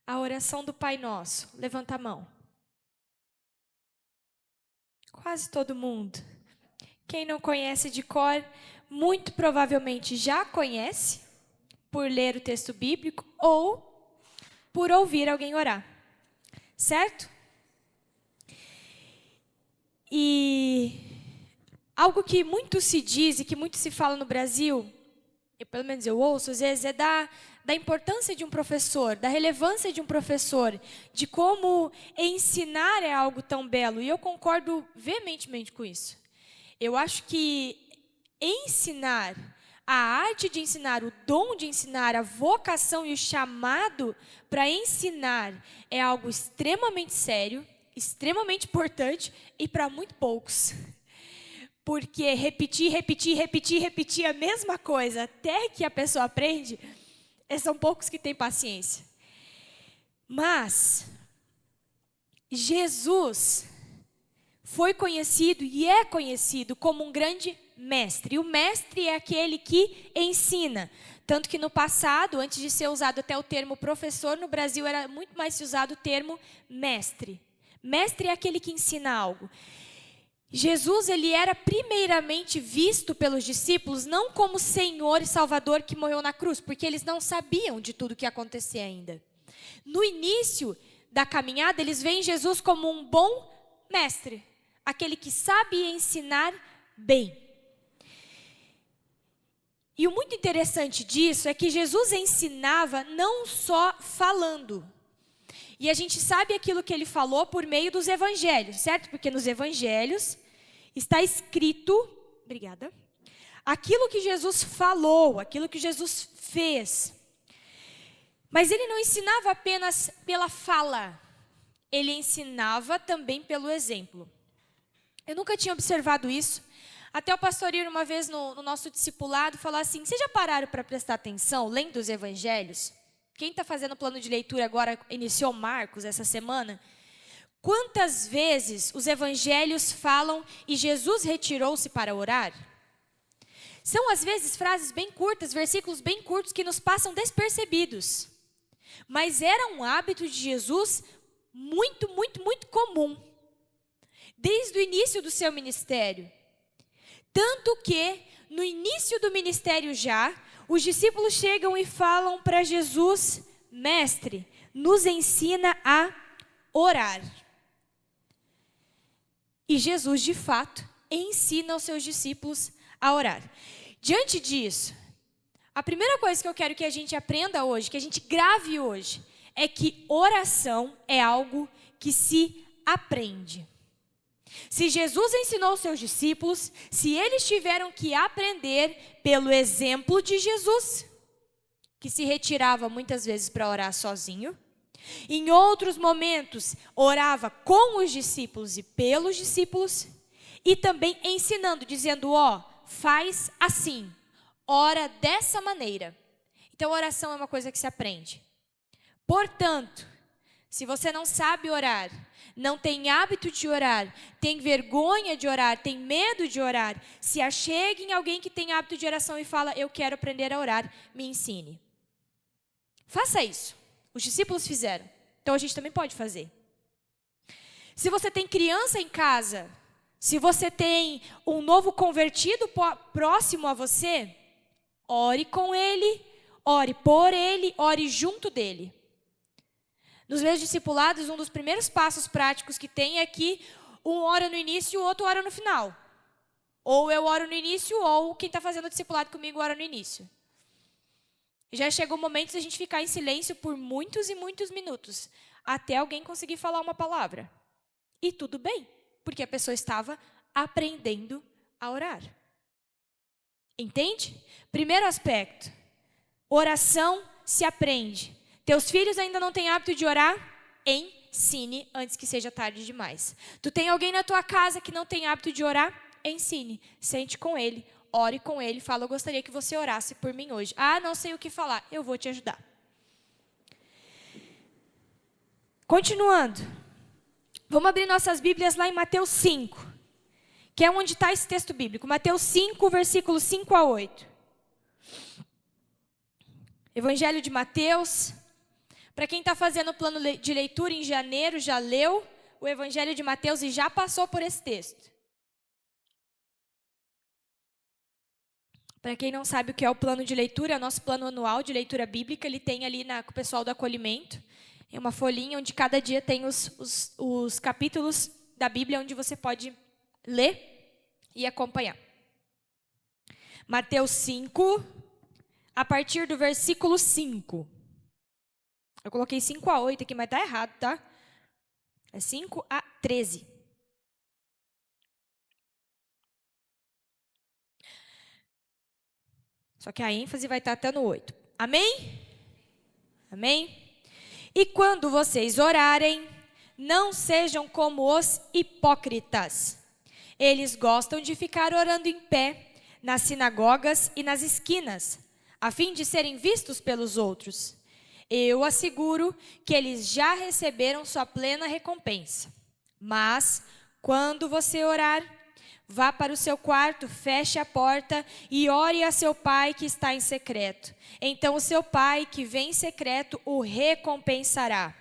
A oração do Pai Nosso. Levanta a mão. Quase todo mundo. Quem não conhece de cor, muito provavelmente já conhece, por ler o texto bíblico ou por ouvir alguém orar. Certo? E algo que muito se diz e que muito se fala no Brasil, pelo menos eu ouço às vezes, é da importância de um professor, da relevância de um professor, de como ensinar é algo tão belo. E eu concordo veementemente com isso. Eu acho que ensinar, a arte de ensinar, o dom de ensinar, a vocação e o chamado para ensinar é algo extremamente sério, extremamente importante e para muito poucos. Porque repetir a mesma coisa até que a pessoa aprende, são poucos que têm paciência. Mas Jesus foi conhecido e é conhecido como um grande mestre. E o mestre é aquele que ensina. Tanto que no passado, antes de ser usado até o termo professor, no Brasil era muito mais usado o termo mestre. Mestre é aquele que ensina algo. Jesus, ele era primeiramente visto pelos discípulos não como Senhor e Salvador que morreu na cruz, porque eles não sabiam de tudo que ia acontecer ainda. No início da caminhada, eles veem Jesus como um bom mestre, aquele que sabe ensinar bem. E o muito interessante disso é que Jesus ensinava não só falando. E a gente sabe aquilo que ele falou por meio dos evangelhos, certo? Porque nos evangelhos está escrito, obrigada, aquilo que Jesus falou, aquilo que Jesus fez. Mas ele não ensinava apenas pela fala, ele ensinava também pelo exemplo. Eu nunca tinha observado isso, até o pastor Ir uma vez no nosso discipulado falar assim, vocês já pararam para prestar atenção, lendo os evangelhos? Quem está fazendo plano de leitura agora, iniciou Marcos essa semana, quantas vezes os evangelhos falam e Jesus retirou-se para orar? São às vezes frases bem curtas, versículos bem curtos que nos passam despercebidos. Mas era um hábito de Jesus muito comum. Desde o início do seu ministério. Tanto que, no início do ministério já, os discípulos chegam e falam para Jesus, mestre, nos ensina a orar. E Jesus, de fato, ensina aos seus discípulos a orar. Diante disso, a primeira coisa que eu quero que a gente aprenda hoje, que a gente grave hoje, é que oração é algo que se aprende. Se Jesus ensinou aos seus discípulos, se eles tiveram que aprender pelo exemplo de Jesus, que se retirava muitas vezes para orar sozinho, em outros momentos orava com os discípulos e pelos discípulos, e também ensinando, dizendo, faz assim, ora dessa maneira. Então, oração é uma coisa que se aprende. Portanto, se você não sabe orar, não tem hábito de orar, tem vergonha de orar, tem medo de orar, se achegue em alguém que tem hábito de oração e fala, eu quero aprender a orar, me ensine. Faça isso. Os discípulos fizeram. Então a gente também pode fazer. Se você tem criança em casa, se você tem um novo convertido próximo a você, ore com ele, ore por ele, ore junto dele. Nos meus discipulados, um dos primeiros passos práticos que tem é que um ora no início e o outro ora no final. Ou eu oro no início, ou quem está fazendo o discipulado comigo ora no início. E já chegou o momento de a gente ficar em silêncio por muitos e muitos minutos, até alguém conseguir falar uma palavra. E tudo bem, porque a pessoa estava aprendendo a orar. Entende? Primeiro aspecto, oração se aprende. Teus filhos ainda não têm hábito de orar? Ensine antes que seja tarde demais. Tu tem alguém na tua casa que não tem hábito de orar? Ensine. Sente com ele, ore com ele, fala, eu gostaria que você orasse por mim hoje. Ah, não sei o que falar, eu vou te ajudar. Continuando. Vamos abrir nossas Bíblias lá em Mateus 5, que é onde está esse texto bíblico. Mateus 5, versículos 5 a 8. Evangelho de Mateus. Para quem está fazendo o plano de leitura em janeiro, já leu o Evangelho de Mateus e já passou por esse texto. Para quem não sabe o que é o plano de leitura, é o nosso plano anual de leitura bíblica. Ele tem ali com o pessoal do acolhimento, em uma folhinha onde cada dia tem os capítulos da Bíblia onde você pode ler e acompanhar. Mateus 5, a partir do versículo 5. Eu coloquei 5 a 8 aqui, mas está errado, tá? É 5 a 13. Só que a ênfase vai estar até no 8. Amém? Amém? E quando vocês orarem, não sejam como os hipócritas. Eles gostam de ficar orando em pé, nas sinagogas e nas esquinas, a fim de serem vistos pelos outros. Eu asseguro que eles já receberam sua plena recompensa. Mas, quando você orar, vá para o seu quarto, feche a porta e ore a seu pai que está em secreto. Então o seu pai que vem em secreto o recompensará.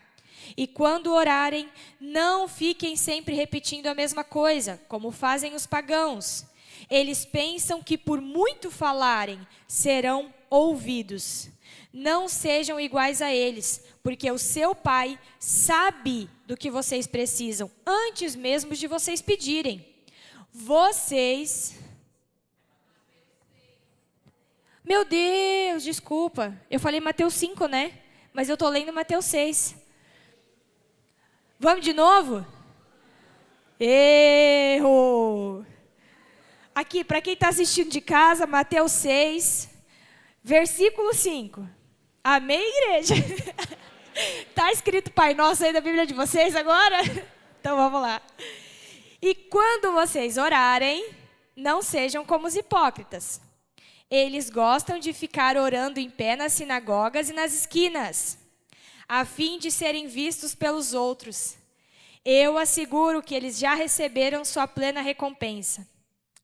E quando orarem, não fiquem sempre repetindo a mesma coisa, como fazem os pagãos. Eles pensam que por muito falarem, serão ouvidos. Não sejam iguais a eles, porque o seu pai sabe do que vocês precisam, antes mesmo de vocês pedirem. Vocês... Meu Deus, desculpa. Eu falei Mateus 5, né? Mas eu estou lendo Mateus 6. Vamos de novo? Erro! Aqui, para quem está assistindo de casa, Mateus 6, versículo 5. Amém, igreja? Está escrito Pai Nosso aí na Bíblia de vocês agora? Então vamos lá. E quando vocês orarem, não sejam como os hipócritas. Eles gostam de ficar orando em pé nas sinagogas e nas esquinas, a fim de serem vistos pelos outros. Eu asseguro que eles já receberam sua plena recompensa.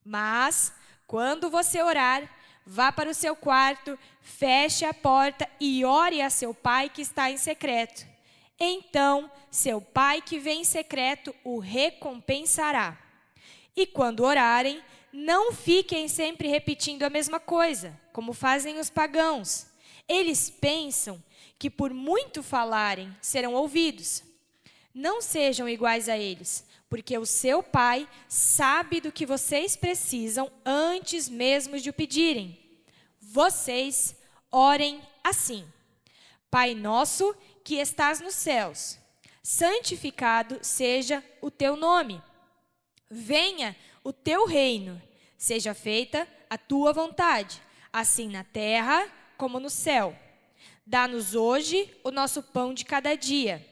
Mas, quando você orar, vá para o seu quarto, feche a porta e ore a seu pai que está em secreto. Então, seu pai que vem em secreto o recompensará. E quando orarem, não fiquem sempre repetindo a mesma coisa, como fazem os pagãos. Eles pensam que por muito falarem, serão ouvidos. Não sejam iguais a eles, porque o seu pai sabe do que vocês precisam antes mesmo de o pedirem. Vocês orem assim: Pai nosso que estás nos céus, santificado seja o teu nome. Venha o teu reino, seja feita a tua vontade, assim na terra como no céu. Dá-nos hoje o nosso pão de cada dia.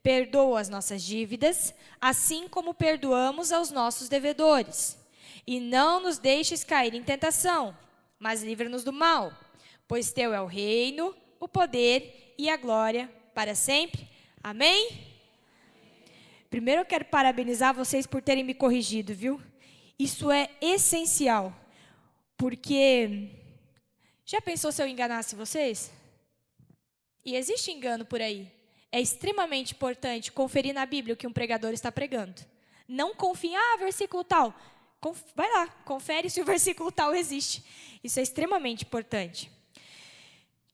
Perdoa as nossas dívidas, assim como perdoamos aos nossos devedores. E não nos deixes cair em tentação, mas livra-nos do mal. Pois teu é o reino, o poder e a glória para sempre. Amém? Primeiro eu quero parabenizar vocês por terem me corrigido, viu? Isso é essencial, porque já pensou se eu enganasse vocês? E existe engano por aí. É extremamente importante conferir na Bíblia o que um pregador está pregando. Não confie, versículo tal. Vai lá, confere se o versículo tal existe. Isso é extremamente importante.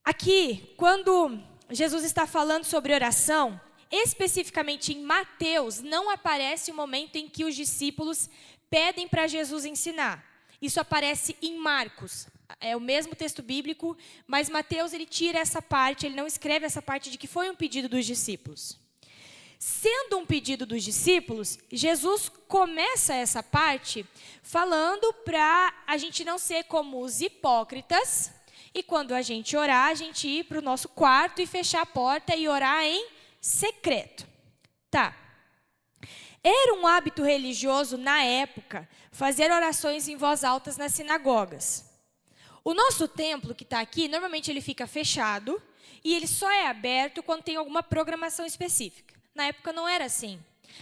Aqui, quando Jesus está falando sobre oração, especificamente em Mateus, não aparece o momento em que os discípulos pedem para Jesus ensinar. Isso aparece em Marcos. É o mesmo texto bíblico, mas Mateus ele tira essa parte, ele não escreve essa parte de que foi um pedido dos discípulos. Sendo um pedido dos discípulos, Jesus começa essa parte falando para a gente não ser como os hipócritas, e quando a gente orar, a gente ir para o nosso quarto e fechar a porta e orar em secreto. Tá. Era um hábito religioso na época fazer orações em voz alta nas sinagogas. O nosso templo que está aqui, normalmente ele fica fechado e ele só é aberto quando tem alguma programação específica. Na época não era assim.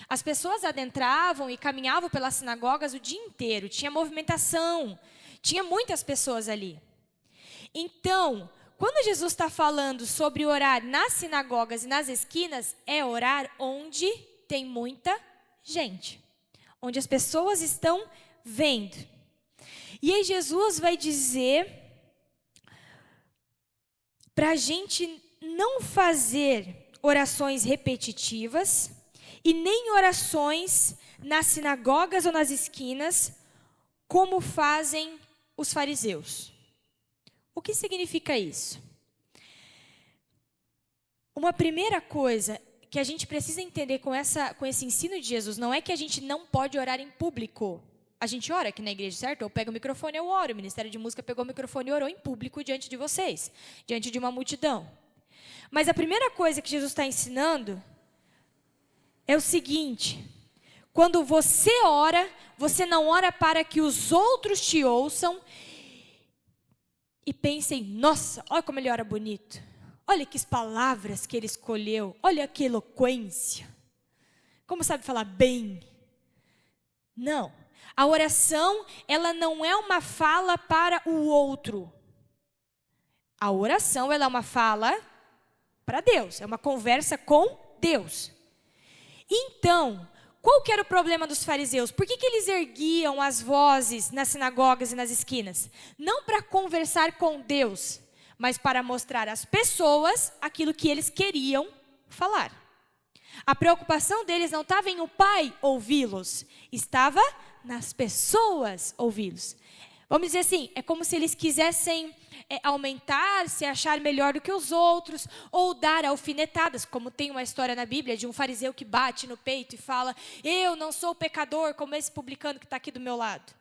As pessoas adentravam e caminhavam pelas sinagogas o dia inteiro, tinha movimentação, tinha muitas pessoas ali. Então, quando Jesus está falando sobre orar nas sinagogas e nas esquinas, é orar onde tem muita gente, onde as pessoas estão vendo. E aí Jesus vai dizer para a gente não fazer orações repetitivas e nem orações nas sinagogas ou nas esquinas, como fazem os fariseus. O que significa isso? Uma primeira coisa que a gente precisa entender com esse ensino de Jesus, não é que a gente não pode orar em público. A gente ora aqui na igreja, certo? Eu pego o microfone, eu oro. O Ministério de Música pegou o microfone e orou em público diante de vocês, diante de uma multidão. Mas a primeira coisa que Jesus está ensinando é o seguinte: quando você ora, você não ora para que os outros te ouçam e pensem, nossa, olha como ele ora bonito. Olha que palavras que ele escolheu. Olha que eloquência. Como sabe falar bem. Não. A oração, ela não é uma fala para o outro. A oração, ela é uma fala para Deus. É uma conversa com Deus. Então, qual que era o problema dos fariseus? Por que eles erguiam as vozes nas sinagogas e nas esquinas? Não para conversar com Deus, mas para mostrar às pessoas aquilo que eles queriam falar. A preocupação deles não estava em o Pai ouvi-los, estava nas pessoas ouvi-los. Vamos dizer assim, é como se eles quisessem aumentar, se achar melhor do que os outros, ou dar alfinetadas, como tem uma história na Bíblia de um fariseu que bate no peito e fala, eu não sou pecador como esse publicano que está aqui do meu lado.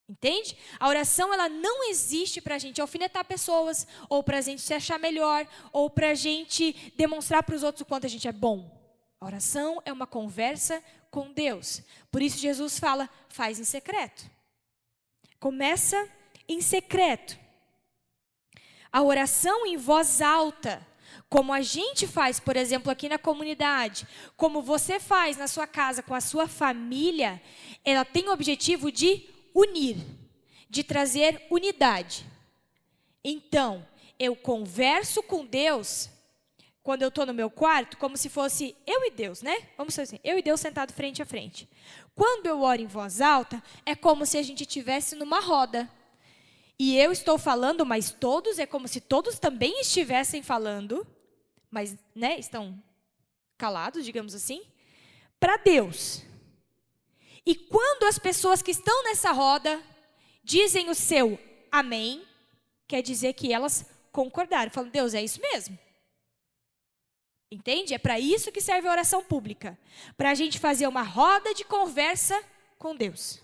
Entende? A oração, ela não existe para a gente alfinetar pessoas, ou para a gente se achar melhor, ou para a gente demonstrar para os outros o quanto a gente é bom. A oração é uma conversa com Deus. Por isso Jesus fala, faz em secreto. Começa em secreto. A oração em voz alta, como a gente faz, por exemplo, aqui na comunidade, como você faz na sua casa com a sua família, ela tem o objetivo de unir, de trazer unidade. Então, eu converso com Deus, quando eu estou no meu quarto, como se fosse eu e Deus, né? Vamos dizer assim, eu e Deus sentado frente a frente. Quando eu oro em voz alta, é como se a gente estivesse numa roda. E eu estou falando, mas todos, é como se todos também estivessem falando, mas né, estão calados, digamos assim, para Deus. E quando as pessoas que estão nessa roda dizem o seu amém, quer dizer que elas concordaram. Falam, Deus, é isso mesmo. Entende? É para isso que serve a oração pública. Para a gente fazer uma roda de conversa com Deus.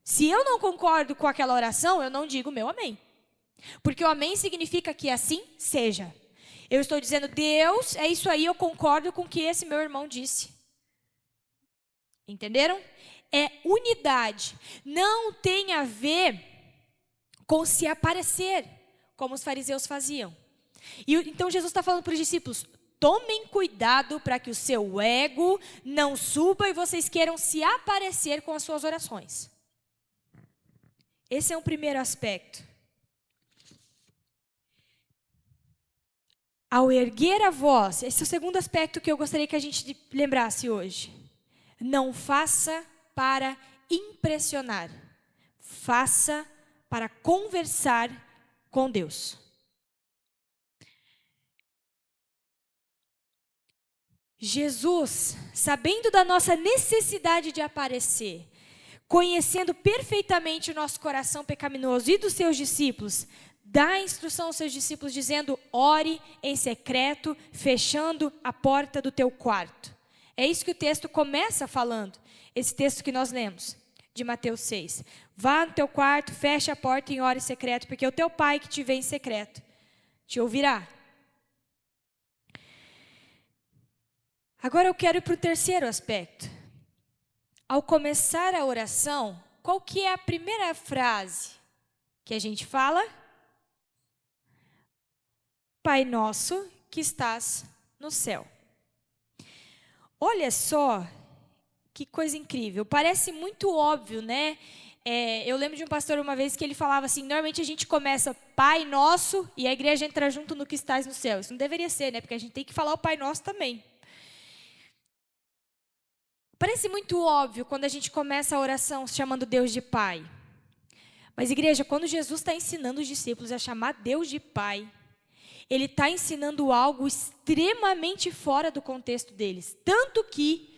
Se eu não concordo com aquela oração, eu não digo meu amém. Porque o amém significa que assim seja. Eu estou dizendo, Deus, é isso aí, eu concordo com o que esse meu irmão disse. Entenderam? É unidade. Não tem a ver com se aparecer, como os fariseus faziam. Então Jesus está falando para os discípulos, tomem cuidado para que o seu ego não suba e vocês queiram se aparecer com as suas orações. Esse é um primeiro aspecto. Ao erguer a voz, esse é o segundo aspecto que eu gostaria que a gente lembrasse hoje. Não faça para impressionar, faça para conversar com Deus. Jesus, sabendo da nossa necessidade de aparecer, conhecendo perfeitamente o nosso coração pecaminoso e dos seus discípulos, dá a instrução aos seus discípulos dizendo, ore em secreto, fechando a porta do teu quarto. É isso que o texto começa falando, esse texto que nós lemos, de Mateus 6. Vá no teu quarto, feche a porta e ore em secreto, porque o teu pai que te vê em secreto te ouvirá. Agora eu quero ir para o terceiro aspecto. Ao começar a oração, qual que é a primeira frase que a gente fala? Pai nosso que estás no céu. Olha só que coisa incrível. Parece muito óbvio, né? Eu lembro de um pastor uma vez que ele falava assim, normalmente a gente começa Pai Nosso e a igreja entra junto no que estás no céu. Isso não deveria ser, né? Porque a gente tem que falar o Pai Nosso também. Parece muito óbvio quando a gente começa a oração chamando Deus de Pai. Mas, igreja, quando Jesus está ensinando os discípulos a chamar Deus de Pai, Ele está ensinando algo extremamente fora do contexto deles. Tanto que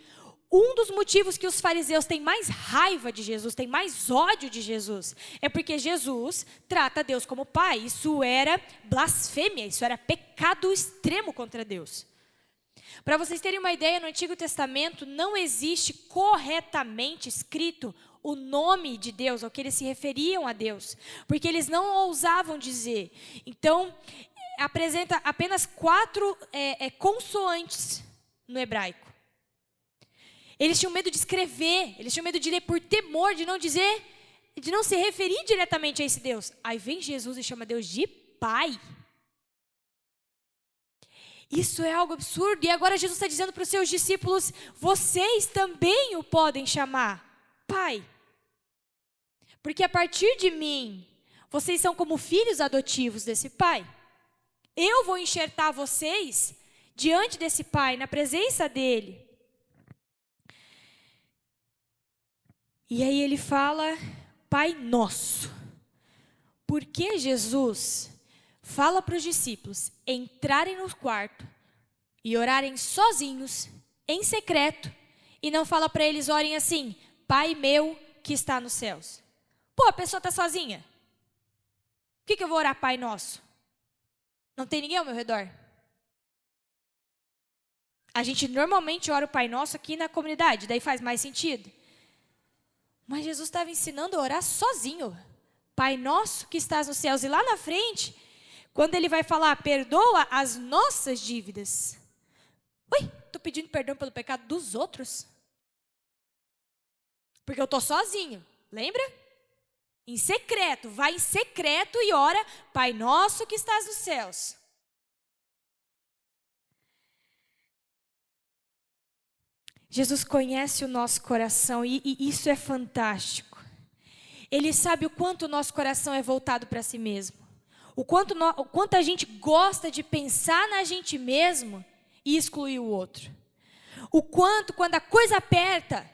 um dos motivos que os fariseus têm mais raiva de Jesus, têm mais ódio de Jesus, é porque Jesus trata Deus como Pai. Isso era blasfêmia, isso era pecado extremo contra Deus. Para vocês terem uma ideia, no Antigo Testamento não existe corretamente escrito o nome de Deus, ao que eles se referiam a Deus, porque eles não ousavam dizer. Então, apresenta apenas 4 consoantes no hebraico. Eles tinham medo de escrever, eles tinham medo de ler por temor de não dizer, de não se referir diretamente a esse Deus. Aí vem Jesus e chama Deus de Pai. Isso é algo absurdo. E agora Jesus está dizendo para os seus discípulos, vocês também o podem chamar Pai. Porque a partir de mim, vocês são como filhos adotivos desse Pai. Eu vou enxertar vocês diante desse Pai, na presença dEle. E aí ele fala, Pai Nosso. Por que Jesus fala para os discípulos entrarem no quarto e orarem sozinhos, em secreto, e não fala para eles orem assim, Pai meu que está nos céus? Pô, a pessoa está sozinha. Por que eu vou orar Pai Nosso? Não tem ninguém ao meu redor. A gente normalmente ora o Pai Nosso aqui na comunidade, daí faz mais sentido. Mas Jesus estava ensinando a orar sozinho. Pai Nosso que estás nos céus. E lá na frente, quando ele vai falar, perdoa as nossas dívidas. Ui, estou pedindo perdão pelo pecado dos outros? Porque eu estou sozinho, lembra? Em secreto, vai em secreto e ora, Pai Nosso que estás nos céus. Jesus conhece o nosso coração e isso é fantástico. Ele sabe o quanto o nosso coração é voltado para si mesmo. O quanto a gente gosta de pensar na gente mesmo e excluir o outro. O quanto, quando a coisa aperta,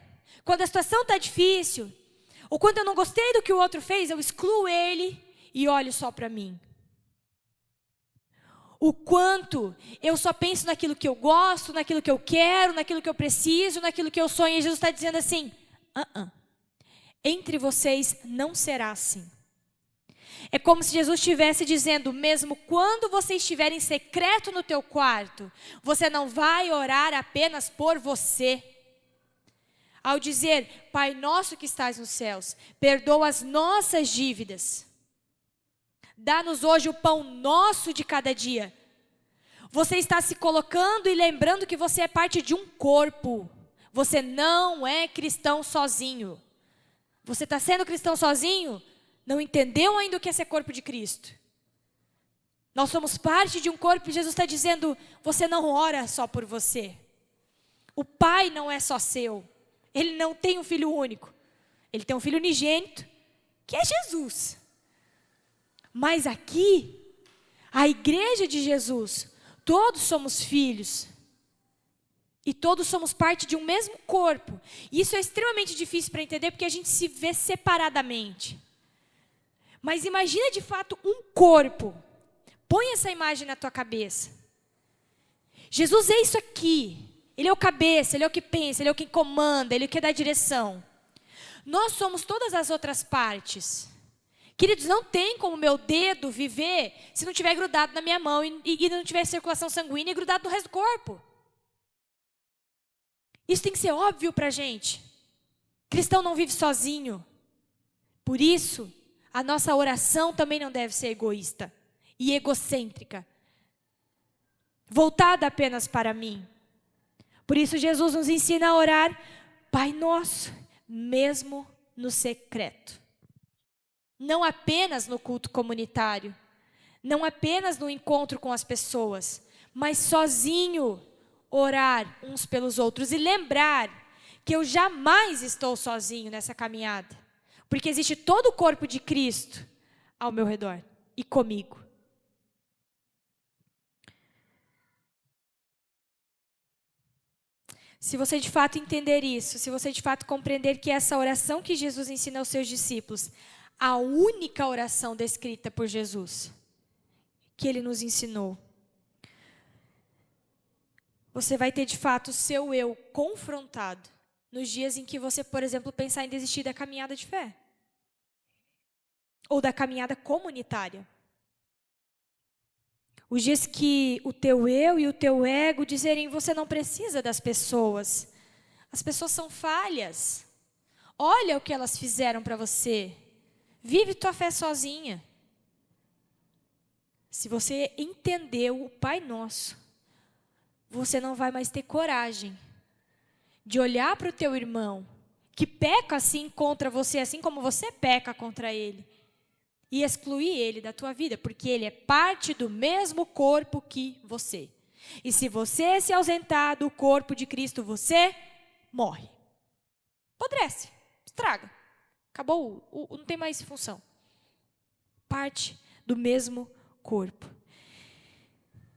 quando a situação está difícil, ou quando eu não gostei do que o outro fez, eu excluo ele e olho só para mim. O quanto eu só penso naquilo que eu gosto, naquilo que eu quero, naquilo que eu preciso, naquilo que eu sonho. E Jesus está dizendo assim, entre vocês não será assim. É como se Jesus estivesse dizendo, mesmo quando você estiver em secreto no teu quarto, você não vai orar apenas por você. Ao dizer, Pai Nosso que estás nos céus, perdoa as nossas dívidas. Dá-nos hoje o pão nosso de cada dia. Você está se colocando e lembrando que você é parte de um corpo. Você não é cristão sozinho. Você está sendo cristão sozinho? Não entendeu ainda o que é ser corpo de Cristo. Nós somos parte de um corpo e Jesus está dizendo, você não ora só por você. O Pai não é só seu. Ele não tem um filho único. Ele tem um filho unigênito, que é Jesus. Mas aqui, a igreja de Jesus, todos somos filhos. E todos somos parte de um mesmo corpo. E isso é extremamente difícil para entender, porque a gente se vê separadamente. Mas imagina de fato um corpo. Põe essa imagem na tua cabeça. Jesus é isso aqui. Ele é o cabeça, ele é o que pensa, ele é o que comanda, ele é o que dá direção. Nós somos todas as outras partes. Queridos, não tem como meu dedo viver se não tiver grudado na minha mão e não tiver circulação sanguínea e grudado no resto do corpo. Isso tem que ser óbvio para a gente. Cristão não vive sozinho. Por isso, a nossa oração também não deve ser egoísta e egocêntrica, voltada apenas para mim. Por isso, Jesus nos ensina a orar, Pai Nosso, mesmo no secreto. Não apenas no culto comunitário, não apenas no encontro com as pessoas, mas sozinho orar uns pelos outros e lembrar que eu jamais estou sozinho nessa caminhada. Porque existe todo o corpo de Cristo ao meu redor e comigo. Se você de fato entender isso, se você de fato compreender que essa oração que Jesus ensina aos seus discípulos, a única oração descrita por Jesus, que ele nos ensinou, você vai ter de fato o seu eu confrontado nos dias em que você, por exemplo, pensar em desistir da caminhada de fé. Ou da caminhada comunitária. Os dias que o teu eu e o teu ego dizerem, você não precisa das pessoas. As pessoas são falhas. Olha o que elas fizeram para você. Vive tua fé sozinha. Se você entendeu o Pai Nosso, você não vai mais ter coragem de olhar para o teu irmão, que peca assim contra você, assim como você peca contra ele, e excluir ele da tua vida, porque ele é parte do mesmo corpo que você. E se você se ausentar do corpo de Cristo, você morre. Apodrece, estraga. Acabou, não tem mais função. Parte do mesmo corpo.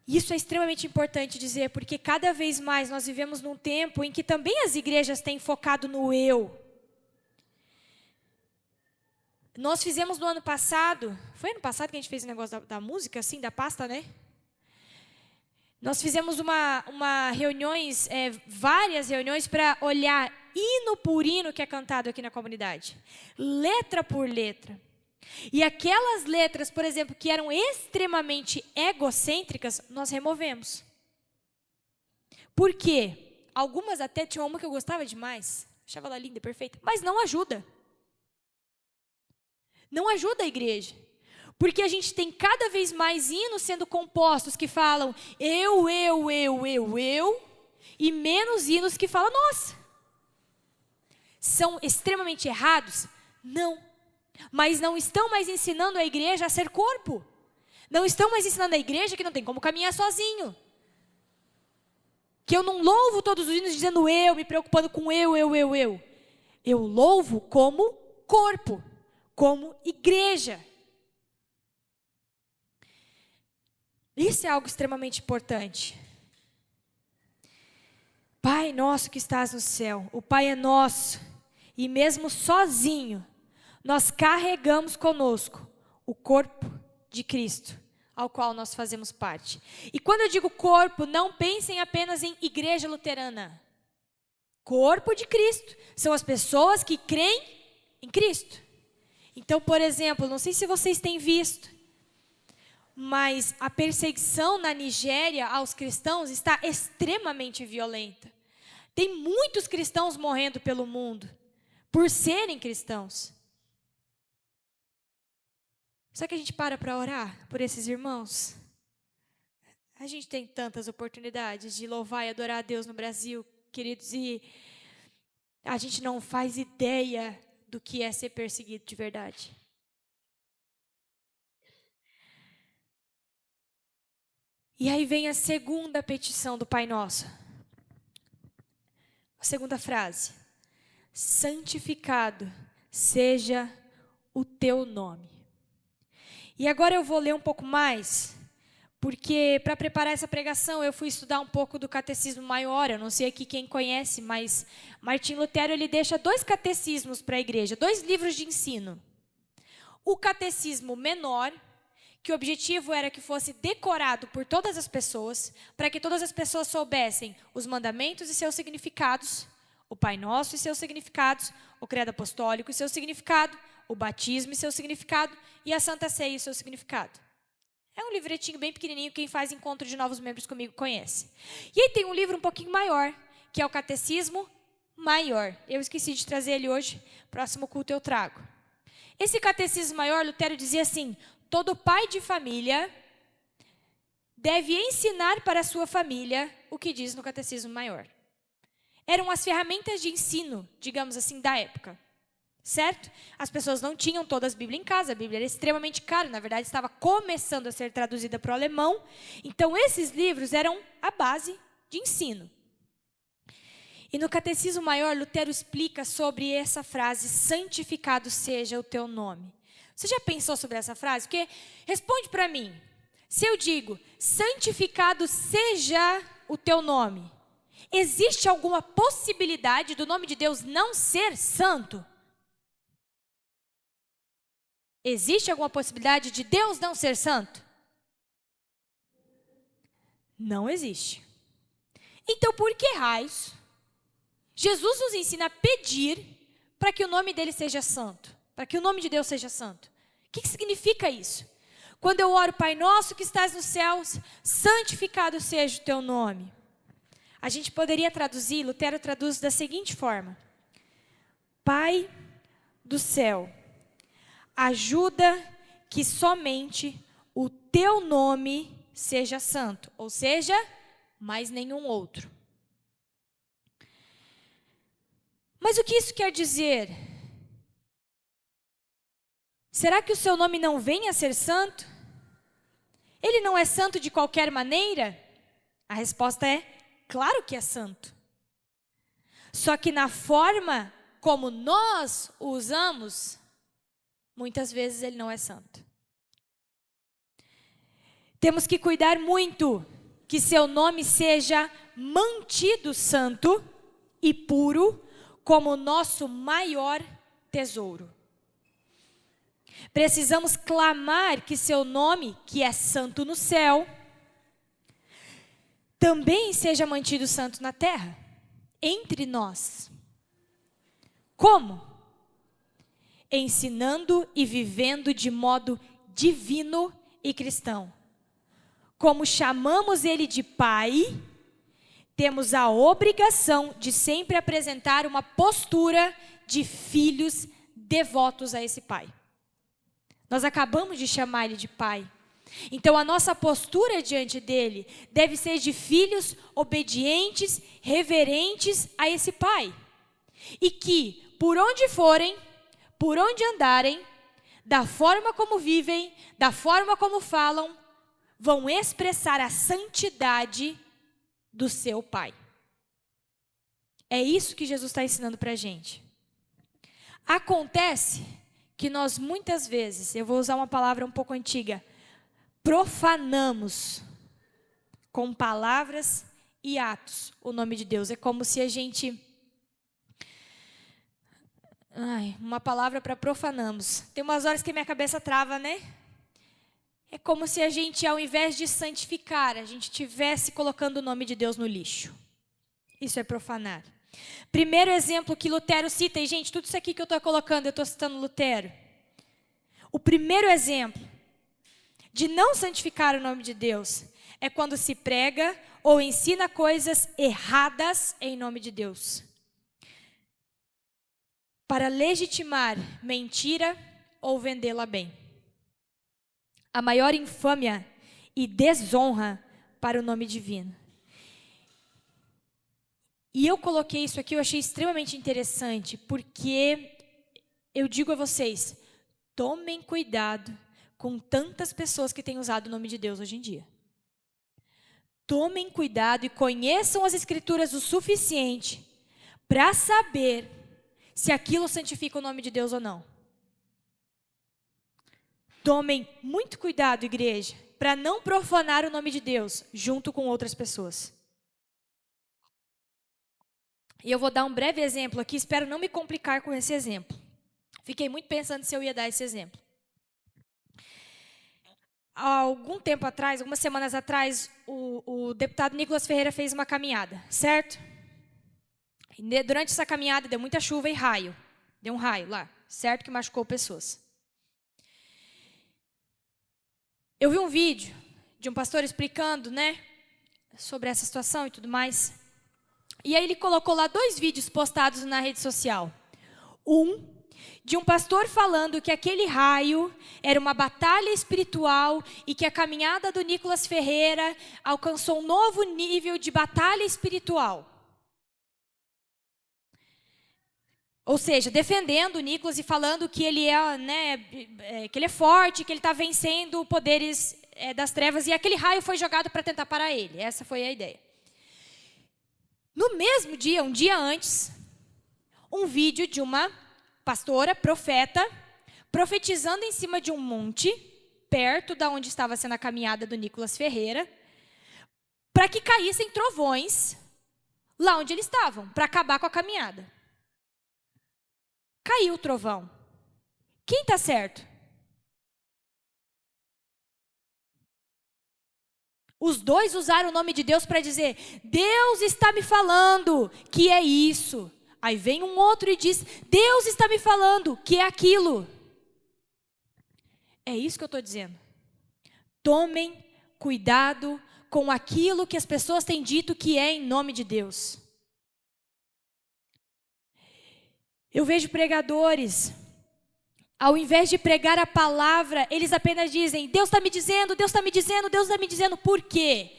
Isso é extremamente importante dizer, porque cada vez mais nós vivemos num tempo em que também as igrejas têm focado no eu. Nós fizemos no ano passado, foi ano passado que a gente fez o negócio da música, assim, da pasta, né? Nós fizemos várias reuniões para olhar hino por hino que é cantado aqui na comunidade. Letra por letra. E aquelas letras, por exemplo, que eram extremamente egocêntricas, nós removemos. Por quê? Algumas até, tinha uma que eu gostava demais, achava ela linda, perfeita, mas não ajuda. Não ajuda a igreja. Porque a gente tem cada vez mais hinos sendo compostos que falam eu, e menos hinos que falam nós. São extremamente errados? Não. Mas não estão mais ensinando a igreja a ser corpo. Não estão mais ensinando a igreja que não tem como caminhar sozinho. Que eu não louvo todos os hinos dizendo eu, me preocupando com eu. Eu louvo como corpo, como igreja. Isso é algo extremamente importante. Pai nosso que estás no céu, o Pai é nosso, e mesmo sozinho, nós carregamos conosco o corpo de Cristo, ao qual nós fazemos parte. E quando eu digo corpo, não pensem apenas em igreja luterana. Corpo de Cristo são as pessoas que creem em Cristo. Então, por exemplo, não sei se vocês têm visto, mas a perseguição na Nigéria aos cristãos está extremamente violenta. Tem muitos cristãos morrendo pelo mundo por serem cristãos. Será que a gente para orar por esses irmãos? A gente tem tantas oportunidades de louvar e adorar a Deus no Brasil, queridos, e a gente não faz ideia do que é ser perseguido de verdade. E aí vem a segunda petição do Pai Nosso. A segunda frase. Santificado seja o teu nome. E agora eu vou ler um pouco mais, porque para preparar essa pregação eu fui estudar um pouco do Catecismo Maior. Eu não sei aqui quem conhece, mas Martim Lutero ele deixa 2 catecismos para a igreja, 2 livros de ensino. O Catecismo Menor, que o objetivo era que fosse decorado por todas as pessoas, para que todas as pessoas soubessem os mandamentos e seus significados, o Pai Nosso e seus significados, o Credo Apostólico e seu significado, o batismo e seu significado, e a Santa Ceia e seu significado. É um livretinho bem pequenininho, quem faz encontro de novos membros comigo conhece. E aí tem um livro um pouquinho maior, que é o Catecismo Maior. Eu esqueci de trazer ele hoje, próximo culto eu trago. Esse Catecismo Maior, Lutero dizia assim: todo pai de família deve ensinar para a sua família o que diz no Catecismo Maior. Eram as ferramentas de ensino, digamos assim, da época. Certo? As pessoas não tinham todas a Bíblia em casa, a Bíblia era extremamente cara, na verdade estava começando a ser traduzida para o alemão. Então esses livros eram a base de ensino. E no Catecismo Maior, Lutero explica sobre essa frase, santificado seja o teu nome. Você já pensou sobre essa frase? Porque, responde para mim, se eu digo, santificado seja o teu nome, existe alguma possibilidade do nome de Deus não ser santo? Existe alguma possibilidade de Deus não ser santo? Não existe. Então, por que raios Jesus nos ensina a pedir para que o nome dele seja santo? Para que o nome de Deus seja santo? O que significa isso? Quando eu oro, Pai nosso que estás nos céus, santificado seja o teu nome. A gente poderia traduzir, Lutero traduz da seguinte forma: Pai do céu, ajuda que somente o teu nome seja santo, ou seja, mais nenhum outro. Mas o que isso quer dizer? Será que o seu nome não vem a ser santo? Ele não é santo de qualquer maneira? A resposta é, claro que é santo. Só que na forma como nós o usamos, muitas vezes ele não é santo. Temos que cuidar muito que seu nome seja mantido santo e puro como o nosso maior tesouro. Precisamos clamar que seu nome, que é santo no céu, também seja mantido santo na terra, entre nós. Como? Ensinando e vivendo de modo divino e cristão. Como chamamos ele de Pai, temos a obrigação de sempre apresentar uma postura de filhos devotos a esse Pai. Nós acabamos de chamar ele de Pai. Então, a nossa postura diante dele deve ser de filhos obedientes, reverentes a esse Pai. E que, por onde forem, por onde andarem, da forma como vivem, da forma como falam, vão expressar a santidade do seu Pai. É isso que Jesus está ensinando para a gente. Acontece que nós muitas vezes, eu vou usar uma palavra um pouco antiga, profanamos com palavras e atos o nome de Deus. É como se a gente... uma palavra para profanamos. Tem umas horas que minha cabeça trava, né? É como se a gente, ao invés de santificar, a gente estivesse colocando o nome de Deus no lixo. Isso é profanar. Primeiro exemplo que Lutero cita, e gente, tudo isso aqui que eu estou colocando, eu estou citando Lutero. O primeiro exemplo de não santificar o nome de Deus é quando se prega ou ensina coisas erradas em nome de Deus. Para legitimar mentira ou vendê-la bem. A maior infâmia e desonra para o nome divino. E eu coloquei isso aqui, eu achei extremamente interessante, porque eu digo a vocês, tomem cuidado com tantas pessoas que têm usado o nome de Deus hoje em dia. Tomem cuidado e conheçam as Escrituras o suficiente para saber se aquilo santifica o nome de Deus ou não. Tomem muito cuidado, igreja, para não profanar o nome de Deus junto com outras pessoas. E eu vou dar um breve exemplo aqui, espero não me complicar com esse exemplo. Fiquei muito pensando se eu ia dar esse exemplo. Há algum tempo atrás, algumas semanas atrás, o deputado Nicolas Ferreira fez uma caminhada, certo? E durante essa caminhada deu muita chuva e raio. Deu um raio lá, certo? Que machucou pessoas. Eu vi um vídeo de um pastor explicando, né, sobre essa situação e tudo mais. E aí ele colocou lá 2 vídeos postados na rede social. Um, de um pastor falando que aquele raio era uma batalha espiritual e que a caminhada do Nicolas Ferreira alcançou um novo nível de batalha espiritual. Ou seja, defendendo o Nicolas e falando que ele é, né, que ele é forte, que ele está vencendo poderes das trevas, e aquele raio foi jogado para tentar parar ele. Essa foi a ideia. No mesmo dia, um dia antes, um vídeo de uma pastora, profeta, profetizando em cima de um monte, perto da onde estava sendo a caminhada do Nicolas Ferreira, para que caíssem trovões lá onde eles estavam, para acabar com a caminhada. Caiu o trovão. Quem está certo? Os dois usaram o nome de Deus para dizer, Deus está me falando que é isso. Aí vem um outro e diz, Deus está me falando que é aquilo. É isso que eu estou dizendo. Tomem cuidado com aquilo que as pessoas têm dito que é em nome de Deus. Eu vejo pregadores, ao invés de pregar a palavra, eles apenas dizem, Deus está me dizendo, Deus está me dizendo, Deus está me dizendo. Por quê?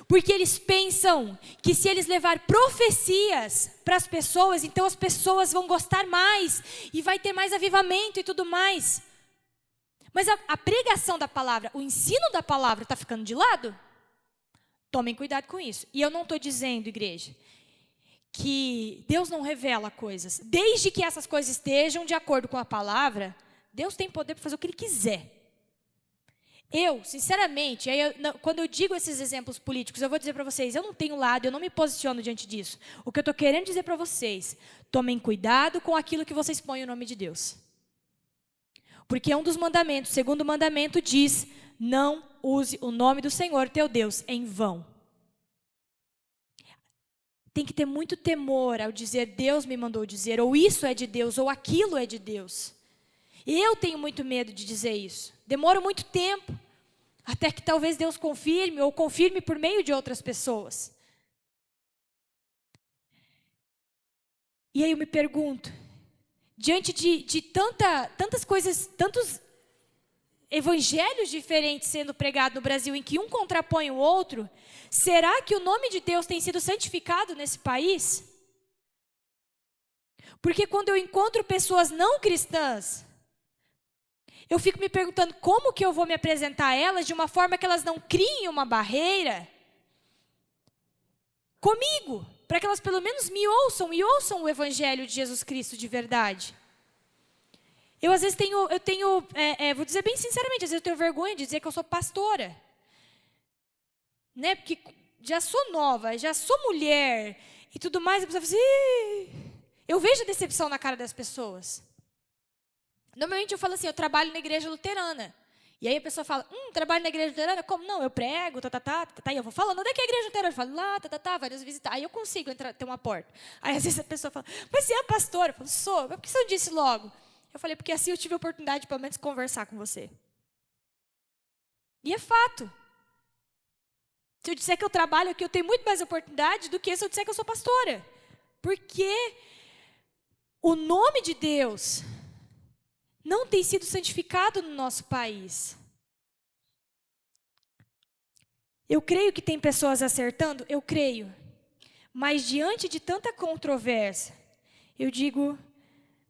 Porque eles pensam que se eles levar profecias para as pessoas, então as pessoas vão gostar mais e vai ter mais avivamento e tudo mais. Mas a pregação da palavra, o ensino da palavra está ficando de lado? Tomem cuidado com isso. E eu não estou dizendo, igreja, que Deus não revela coisas. Desde que essas coisas estejam de acordo com a palavra, Deus tem poder para fazer o que Ele quiser. Eu, sinceramente, quando eu digo esses exemplos políticos, eu vou dizer para vocês, eu não tenho lado, eu não me posiciono diante disso. O que eu estou querendo dizer para vocês, tomem cuidado com aquilo que vocês põem o nome de Deus. Porque um dos mandamentos, o segundo mandamento diz, não use o nome do Senhor teu Deus em vão. Tem que ter muito temor ao dizer, Deus me mandou dizer, ou isso é de Deus, ou aquilo é de Deus. Eu tenho muito medo de dizer isso. Demoro muito tempo, até que talvez Deus confirme, ou confirme por meio de outras pessoas. E aí eu me pergunto, diante de tantas coisas, tantos evangelhos diferentes sendo pregados no Brasil, em que um contrapõe o outro, será que o nome de Deus tem sido santificado nesse país? Porque quando eu encontro pessoas não cristãs, eu fico me perguntando como que eu vou me apresentar a elas de uma forma que elas não criem uma barreira comigo, para que elas pelo menos me ouçam e ouçam o evangelho de Jesus Cristo de verdade. Eu às vezes vou dizer bem sinceramente, às vezes eu tenho vergonha de dizer que eu sou pastora. Né? Porque já sou nova, já sou mulher e tudo mais, a pessoa fala assim, eu vejo a decepção na cara das pessoas. Normalmente eu falo assim, eu trabalho na igreja luterana. E aí a pessoa fala, trabalho na igreja luterana? Como? Não, eu prego, e eu vou falando, onde é que é a igreja luterana? Eu falo, lá, várias visitas. Aí eu consigo entrar, ter uma porta. Aí às vezes a pessoa fala, mas você é pastora? Eu falo, sou. Mas por que você não disse logo? Eu falei, porque assim eu tive a oportunidade de pelo menos conversar com você. E é fato. Se eu disser que eu trabalho aqui, eu tenho muito mais oportunidade do que se eu disser que eu sou pastora. Porque o nome de Deus não tem sido santificado no nosso país. Eu creio que tem pessoas acertando, eu creio. Mas diante de tanta controvérsia, eu digo,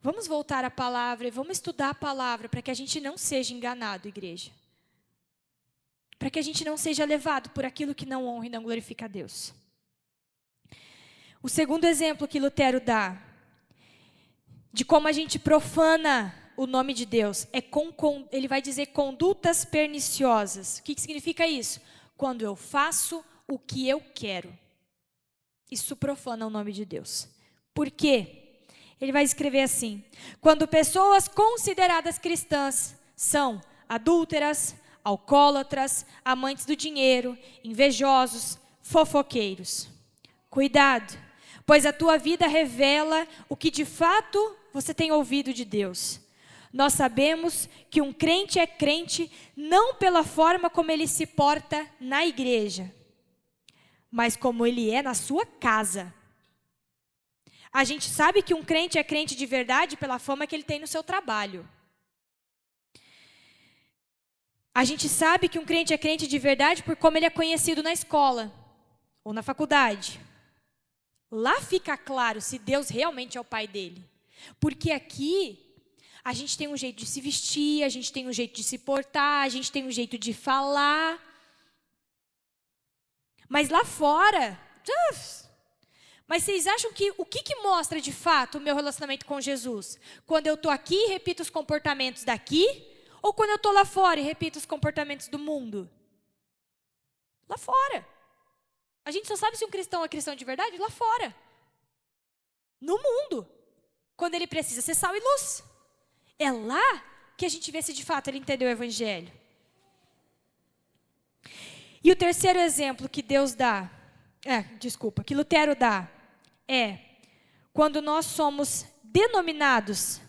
vamos voltar à palavra e vamos estudar a palavra para que a gente não seja enganado, igreja. Para que a gente não seja levado por aquilo que não honra e não glorifica a Deus. O segundo exemplo que Lutero dá, de como a gente profana o nome de Deus, ele vai dizer condutas perniciosas. O que significa isso? Quando eu faço o que eu quero. Isso profana o nome de Deus. Por quê? Ele vai escrever assim, quando pessoas consideradas cristãs são adúlteras, alcoólatras, amantes do dinheiro, invejosos, fofoqueiros. Cuidado, pois a tua vida revela o que de fato você tem ouvido de Deus. Nós sabemos que um crente é crente não pela forma como ele se porta na igreja, mas como ele é na sua casa. A gente sabe que um crente é crente de verdade pela fama que ele tem no seu trabalho. A gente sabe que um crente é crente de verdade por como ele é conhecido na escola ou na faculdade. Lá fica claro se Deus realmente é o pai dele. Porque aqui a gente tem um jeito de se vestir, a gente tem um jeito de se portar, a gente tem um jeito de falar. Mas lá fora, Mas vocês acham que o que mostra de fato o meu relacionamento com Jesus? Quando eu estou aqui e repito os comportamentos daqui? Ou quando eu estou lá fora e repito os comportamentos do mundo? Lá fora. A gente só sabe se um cristão é cristão de verdade lá fora. No mundo. Quando ele precisa ser sal e luz. É lá que a gente vê se de fato ele entendeu o evangelho. E o terceiro exemplo que que Lutero dá, é quando nós somos denominados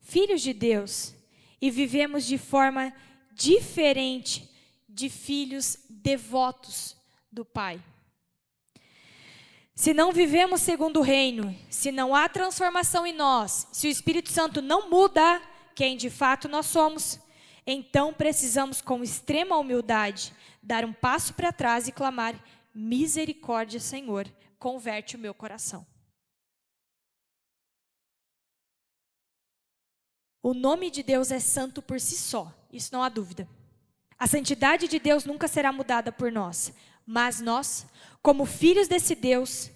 filhos de Deus e vivemos de forma diferente de filhos devotos do Pai. Se não vivemos segundo o reino, se não há transformação em nós, se o Espírito Santo não muda quem de fato nós somos, então precisamos com extrema humildade dar um passo para trás e clamar: misericórdia, Senhor, converte o meu coração. O nome de Deus é santo por si só, isso não há dúvida. A santidade de Deus nunca será mudada por nós, mas nós, como filhos desse Deus,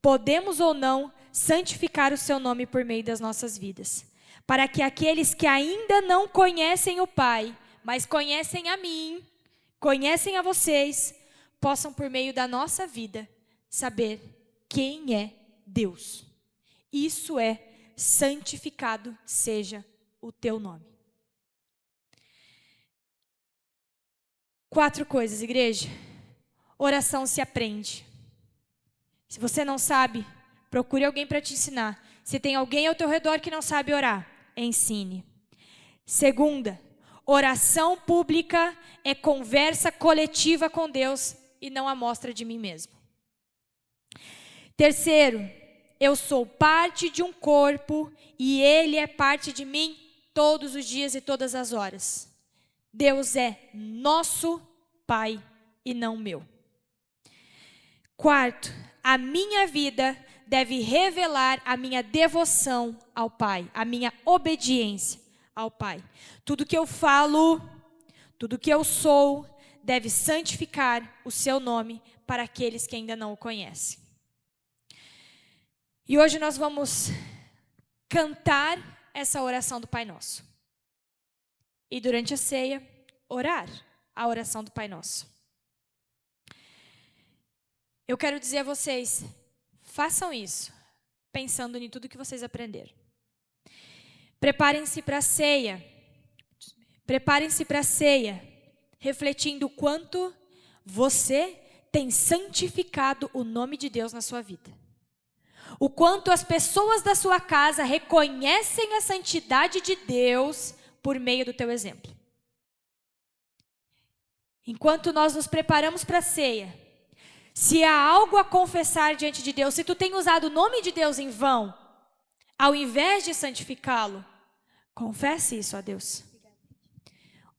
podemos ou não santificar o seu nome por meio das nossas vidas, para que aqueles que ainda não conhecem o Pai, mas conhecem a mim, conhecem a vocês, possam por meio da nossa vida saber quem é Deus. Isso é: santificado seja o teu nome. 4 coisas, igreja. Oração se aprende. Se você não sabe, procure alguém para te ensinar. Se tem alguém ao teu redor que não sabe orar, ensine. 2, oração pública é conversa coletiva com Deus e não amostra de mim mesmo. 3, eu sou parte de um corpo e Ele é parte de mim todos os dias e todas as horas. Deus é nosso Pai e não meu. 4, a minha vida deve revelar a minha devoção ao Pai, a minha obediência ao Pai. Tudo que eu falo, tudo que eu sou, deve santificar o seu nome para aqueles que ainda não o conhecem. E hoje nós vamos cantar essa oração do Pai Nosso. E durante a ceia, orar a oração do Pai Nosso. Eu quero dizer a vocês, façam isso, pensando em tudo que vocês aprenderam. Preparem-se para a ceia. Prepare-se para a ceia, refletindo o quanto você tem santificado o nome de Deus na sua vida. O quanto as pessoas da sua casa reconhecem a santidade de Deus por meio do teu exemplo. Enquanto nós nos preparamos para a ceia, se há algo a confessar diante de Deus, se tu tem usado o nome de Deus em vão, ao invés de santificá-lo, confesse isso a Deus.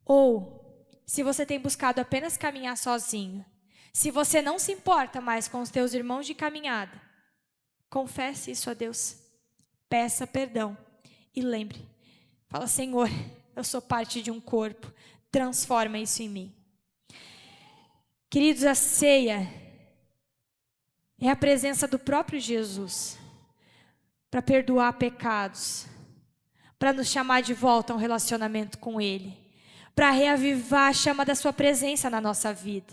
Ou, se você tem buscado apenas caminhar sozinho, se você não se importa mais com os teus irmãos de caminhada, confesse isso a Deus. Peça perdão e lembre. Fala: Senhor, eu sou parte de um corpo, transforma isso em mim. Queridos, a ceia é a presença do próprio Jesus para perdoar pecados, para nos chamar de volta a um relacionamento com Ele, para reavivar a chama da sua presença na nossa vida.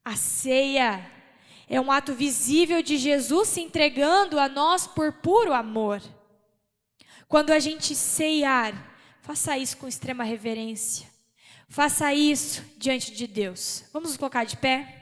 A ceia é um ato visível de Jesus se entregando a nós por puro amor. Quando a gente ceiar, faça isso com extrema reverência. Faça isso diante de Deus. Vamos nos colocar de pé?